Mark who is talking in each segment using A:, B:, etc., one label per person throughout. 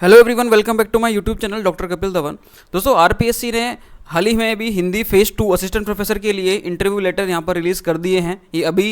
A: Hello everyone, welcome back to my YouTube channel doctor Kapil Dhawan. दोस्तों, RPSC ने हाल ही में भी हिंदी फेज़ 2 असिस्टेंट प्रोफेसर के लिए इंटरव्यू लेटर यहाँ पर रिलीज़ कर दिए हैं। ये अभी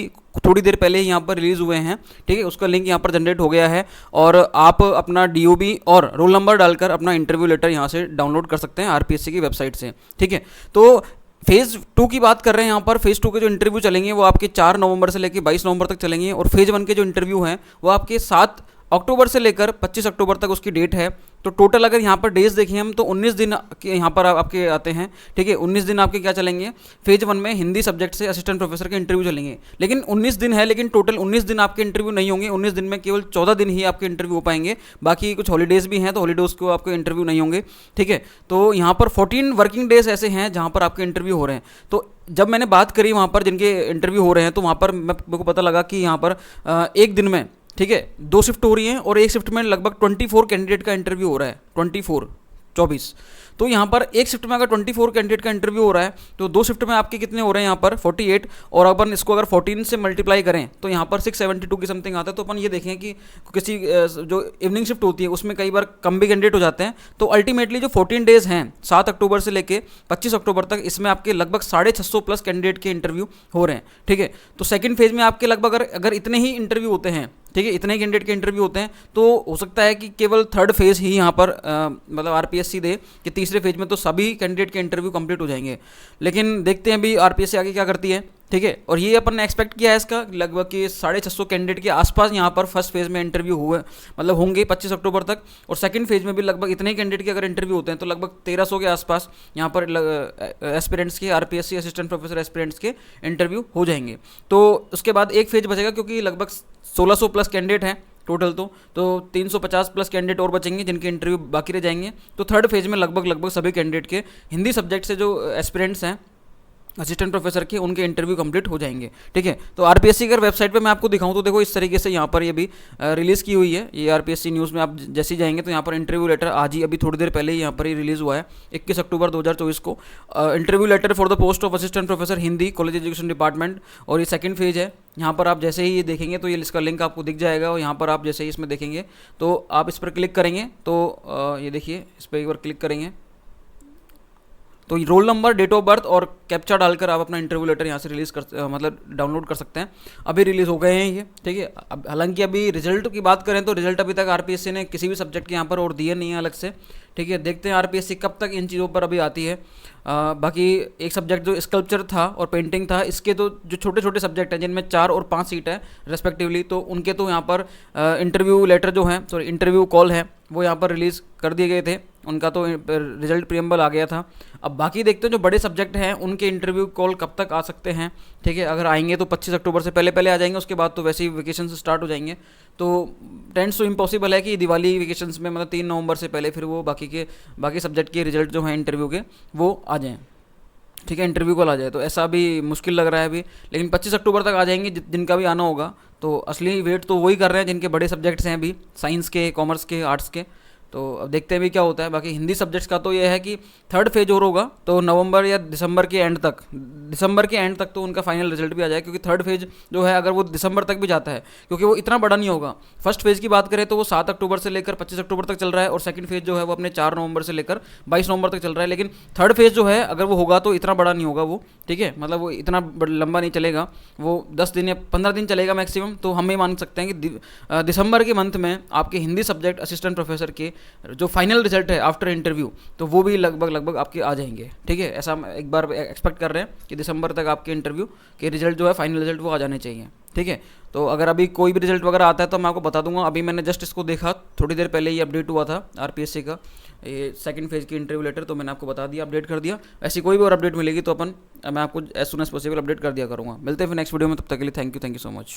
A: थोड़ी देर पहले यहाँ पर रिलीज़ हुए हैं। ठीक है, उसका लिंक यहाँ पर जनरेट हो गया है और आप अपना डीओबी और रोल नंबर डालकर अपना इंटरव्यू लेटर यहाँ से डाउनलोड कर सकते हैं आरपीएससी की वेबसाइट से। ठीक है, तो फेज़ 2 की बात कर रहे हैं यहाँ पर। फेज़ 2 के जो इंटरव्यू चलेंगे वो आपके 4 नवंबर से लेकर 22 नवंबर तक चलेंगे और फेज़ 1 के जो इंटरव्यू हैं वो आपके 7 अक्टूबर से लेकर 25 अक्टूबर तक उसकी डेट है। तो टोटल अगर यहाँ पर डेज देखें हम तो 19 दिन के यहाँ पर आपके आते हैं। ठीक है, 19 दिन आपके क्या चलेंगे, फेज 1 में हिंदी सब्जेक्ट से असिस्टेंट प्रोफेसर के इंटरव्यू चलेंगे। लेकिन 19 दिन है, लेकिन टोटल 19 दिन आपके इंटरव्यू नहीं होंगे। 19 दिन में केवल 14 दिन ही आपके इंटरव्यू हो पाएंगे। बाकी कुछ हॉलीडेज़ भी हैं तो हॉलीडेज़ को आपके इंटरव्यू नहीं होंगे। ठीक है, तो यहाँ पर 14 वर्किंग डेज ऐसे हैं जहाँ पर आपके इंटरव्यू हो रहे हैं। तो जब मैंने बात करी वहाँ पर जिनके इंटरव्यू हो रहे हैं तो वहाँ पर मेरे को पता लगा कि यहाँ पर एक दिन में, ठीक है, 2 शिफ्ट हो रही हैं और एक शिफ्ट में लगभग 24 कैंडिडेट का इंटरव्यू हो रहा है। 24 तो यहाँ पर एक शिफ्ट में अगर 24 कैंडिडेट का इंटरव्यू हो रहा है तो 2 शिफ्ट में आपके कितने हो रहे हैं यहाँ पर 48, और अपन इसको अगर 14 से मल्टीप्लाई करें तो यहाँ पर 672 की समथिंग आता है। तो अपन ये देखें कि किसी जो इवनिंग शिफ्ट होती है उसमें कई बार कम भी कैंडिडेट हो जाते हैं। तो अल्टीमेटली जो 14 डेज हैं 7 अक्टूबर से लेके 25 अक्टूबर तक, इसमें आपके लगभग 650 प्लस कैंडिडेट के इंटरव्यू हो रहे हैं। ठीक है, तो सेकंड फेज में आपके लगभग अगर इतने ही इंटरव्यू होते हैं, ठीक है, इतने कैंडिडेट के इंटरव्यू होते हैं तो हो सकता है कि केवल थर्ड फेज़ ही यहाँ पर मतलब आरपीएससी दे कि तीसरे फेज में तो सभी कैंडिडेट के इंटरव्यू कंप्लीट हो जाएंगे। लेकिन देखते हैं अभी आरपीएससी आगे क्या करती है। ठीक है, और ये अपन ने एक्सपेक्ट किया है इसका लगभग कि 650 कैंडिडेट के आसपास यहाँ पर फर्स्ट फेज़ में इंटरव्यू हुए मतलब होंगे 25 अक्टूबर तक, और सेकंड फेज में भी लगभग इतने ही कैंडिडेट के अगर इंटरव्यू होते हैं तो लगभग 1300 के आसपास यहाँ पर एस्पिरेंट्स के, आरपीएससी असिस्टेंट प्रोफेसर एस्पिरेंट्स के इंटरव्यू हो जाएंगे। तो उसके बाद एक फेज बचेगा क्योंकि लगभग 1600 प्लस कैंडिडेट हैं टोटल। तो 350 प्लस कैंडिडेट और बचेंगे जिनके इंटरव्यू बाकी रह जाएंगे। तो थर्ड फेज में लगभग सभी कैंडिडेट के हिंदी सब्जेक्ट से जो एस्पिरेंट्स हैं असिस्टेंट प्रोफेसर के, उनके इंटरव्यू कंप्लीट हो जाएंगे। ठीक है, तो आरपीएससी की वेबसाइट पे मैं आपको दिखाऊं तो देखो इस तरीके से यहाँ पर ये भी रिलीज़ की हुई है। ये आरपीएससी न्यूज़ में आप जैसे ही जाएंगे तो यहाँ पर इंटरव्यू लेटर आज ही अभी थोड़ी देर पहले ही यहाँ पर ही रिलीज़ हुआ है 21 अक्टूबर 2024 को। Interview letter for the post of assistant professor Hindi college education department, और ये सेकंड फेज है। यहाँ पर आप जैसे ही ये देखेंगे तो ये इसका लिंक आपको दिख जाएगा और यहाँ पर आप जैसे ही इसमें देखेंगे तो आप इस पर क्लिक करेंगे तो ये देखिए इस पर एक बार क्लिक करेंगे तो roll number, date of birth और कैप्चा डालकर आप अपना इंटरव्यू लेटर यहाँ से रिलीज़ कर मतलब डाउनलोड कर सकते हैं। अभी रिलीज़ हो गए हैं ये। ठीक है, अब हालांकि अभी रिजल्ट की बात करें तो रिजल्ट अभी तक आरपीएससी ने किसी भी सब्जेक्ट के यहाँ पर और दिए नहीं है अलग से। ठीक है, देखते हैं आरपीएससी कब तक इन चीज़ों पर अभी आती है। बाकी एक सब्जेक्ट जो स्कल्पचर था और पेंटिंग था, इसके तो जो छोटे छोटे सब्जेक्ट हैं जिनमें 4 और 5 सीट है रेस्पेक्टिवली, तो उनके तो यहाँ पर इंटरव्यू लेटर जो हैं, सॉरी इंटरव्यू कॉल है वो यहाँ पर रिलीज़ कर दिए गए थे। उनका तो रिजल्ट प्रीएम्बल आ गया था। अब बाकी देखते हैं जो बड़े सब्जेक्ट हैं उनके इंटरव्यू कॉल कब तक आ सकते हैं। ठीक है, अगर आएंगे तो 25 अक्टूबर से पहले आ जाएंगे, उसके बाद तो वैसे ही वेकेशन स्टार्ट हो जाएंगे। तो टेंस तो इम्पॉसिबल है कि दिवाली वेकेशंस में मतलब 3 नवंबर से पहले फिर वो बाकी सब्जेक्ट के रिजल्ट जो हैं इंटरव्यू के वो आ जाएँ। ठीक है, इंटरव्यू कॉल आ जाए तो ऐसा भी मुश्किल लग रहा है अभी, लेकिन 25 अक्टूबर तक आ जाएंगे जिनका भी आना होगा। तो असली वेट तो वही कर रहे हैं जिनके बड़े सब्जेक्ट्स हैं अभी, साइंस के, कॉमर्स के, आर्ट्स के। तो अब देखते हैं भी क्या होता है। बाकी हिंदी सब्जेक्ट्स का तो ये है कि थर्ड फेज और होगा तो नवंबर या दिसंबर के एंड तक तो उनका फाइनल रिजल्ट भी आ जाए, क्योंकि थर्ड फेज जो है अगर वो दिसंबर तक भी जाता है क्योंकि वो इतना बड़ा नहीं होगा। फर्स्ट फेज की बात करें तो वो 7 अक्टूबर से लेकर 25 अक्टूबर तक चल रहा है और सेकंड फेज जो है वो अपने 4 नवंबर से लेकर 22 नवंबर तक चल रहा है। लेकिन थर्ड फेज जो है अगर वो होगा तो इतना बड़ा नहीं होगा वो। ठीक है, मतलब वो इतना लंबा नहीं चलेगा, वो 10 दिन या 15 दिन चलेगा मैक्सिमम। तो हम ये मान सकते हैं कि दिसंबर के मंथ में आपके हिंदी सब्जेक्ट असिस्टेंट प्रोफेसर के जो फाइनल रिजल्ट है आफ्टर इंटरव्यू तो वो भी लगभग आपके आ जाएंगे। ठीक है, ऐसा हम एक बार एक्सपेक्ट कर रहे हैं कि दिसंबर तक आपके इंटरव्यू के रिजल्ट जो है फाइनल रिजल्ट वो आ जाने चाहिए। ठीक है, तो अगर अभी कोई भी रिजल्ट वगैरह आता है तो मैं आपको बता दूंगा। अभी मैंने जस्ट इसको देखा, थोड़ी देर पहले ही अपडेट हुआ था आरपीएससी का ये सेकंड फेज की इंटरव्यू लेटर, तो मैंने आपको बता दिया, अपडेट कर दिया। ऐसी कोई भी और अपडेट मिलेगी तो मैं आपको as soon as possible update कर दिया करूँगा। मिलते हैं फिर नेक्स्ट वीडियो में, तब तक के लिए थैंक यू सो मच।